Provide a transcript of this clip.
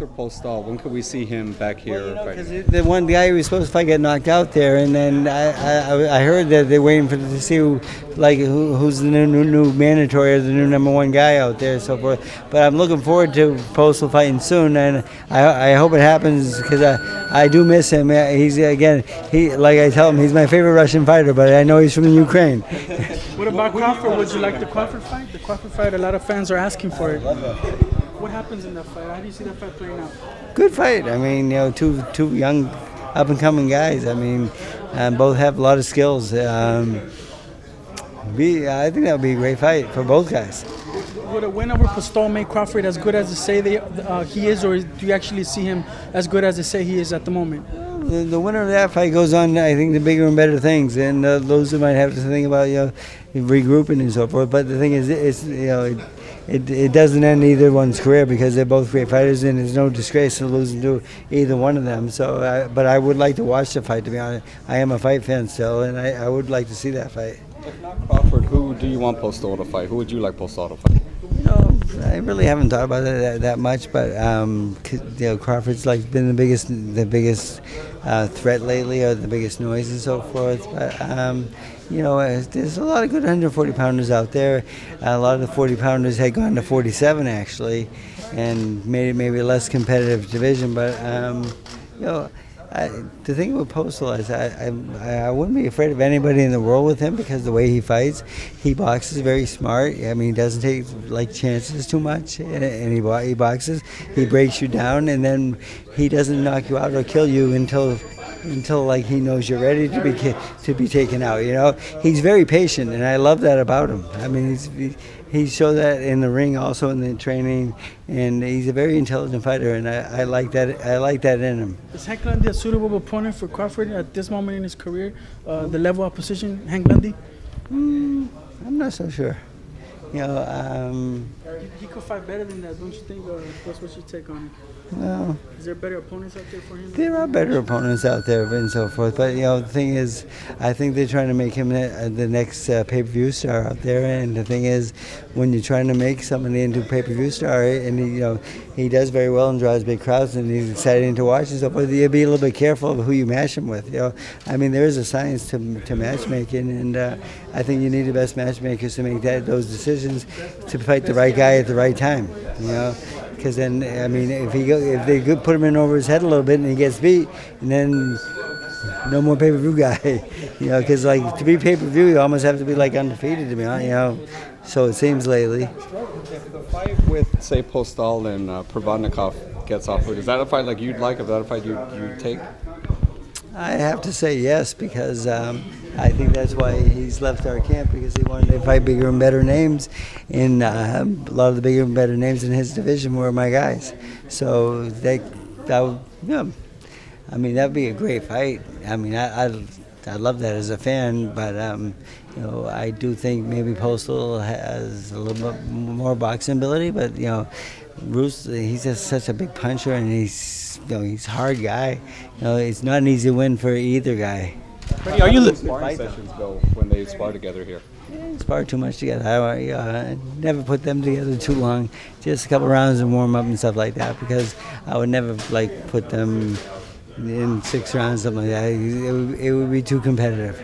Viktor Postol, when could we see him back here? Because the one guy who was supposed to fight got knocked out there, and then I heard that they're waiting to see who's the new mandatory or the new number one guy out there, and so forth. But I'm looking forward to Postol fighting soon, and I hope it happens because I do miss him. He's like I tell him, he's my favorite Russian fighter, but I know he's from the Ukraine. What about Crawford? Would you like the Crawford fight? The Crawford fight, a lot of fans are asking for it. What happens in that fight? How do you see that fight playing out? Good fight. I mean, two young, up and coming guys. I mean, both have a lot of skills. I think that would be a great fight for both guys. Would a win over Postol make Crawford as good as they say he is, or do you actually see him as good as they say he is at the moment? The winner of that fight goes on, I think, the bigger and better things, and those who might have to think about regrouping and so forth. But the thing is, it doesn't end either one's career because they're both great fighters, and there's no disgrace to losing to either one of them. So, but I would like to watch the fight. To be honest, I am a fight fan still, and I would like to see that fight. If not Crawford, who do you want Postol to fight? Who would you like Postol to fight? I really haven't thought about it that much, but Crawford's been the biggest threat lately, or the biggest noise and so forth. But there's a lot of good 140-pounders out there. A lot of the 40-pounders had gone to 47 actually, and made it maybe a less competitive division. But the thing with Postol is I wouldn't be afraid of anybody in the world with him because the way he fights, he boxes very smart. I mean, he doesn't take chances too much, and he boxes. He breaks you down, and then he doesn't knock you out or kill you until he knows you're ready to be taken out. He's very patient, and I love that about him. I mean, he showed that in the ring, also in the training, and he's a very intelligent fighter, and I like that. I like that in him. Is Hank Lundy a suitable opponent for Crawford at this moment in his career? The level of position, Hank Lundy? I'm not so sure. He could fight better than that, don't you think? Or what's your take on it? Well, is there better opponents out there for him? There are better opponents out there and so forth, but the thing is, I think they're trying to make him the next pay-per-view star out there. And the thing is, when you're trying to make somebody into a pay-per-view star, and he does very well and draws big crowds, and he's exciting to watch and so forth, you be a little bit careful of who you match him with. I mean, there is a science to matchmaking, and I think you need the best matchmakers to make those decisions to fight the right guy at the right time. Because then, I mean, if they could put him in over his head a little bit and he gets beat, and then no more pay-per-view guy, because to be pay-per-view, you almost have to be undefeated to be honest, So it seems lately. If the fight with, say, Postol and Provodnikov gets offered, is that a fight you'd like? Is that a fight you'd take? I have to say yes, because I think that's why he's left our camp, because he wanted to fight bigger and better names, and a lot of the bigger and better names in his division were my guys. So that'd be a great fight. I mean, I love that as a fan, but I do think maybe Postol has a little bit more boxing ability, but Bruce, he's just such a big puncher, and he's a hard guy. It's not an easy win for either guy. Freddie, are you the sparring sessions go when they spar together here? Yeah, spar too much together. I never put them together too long. Just a couple rounds and warm up and stuff like that, because I would never put them in 6 rounds, something like that. It would be too competitive.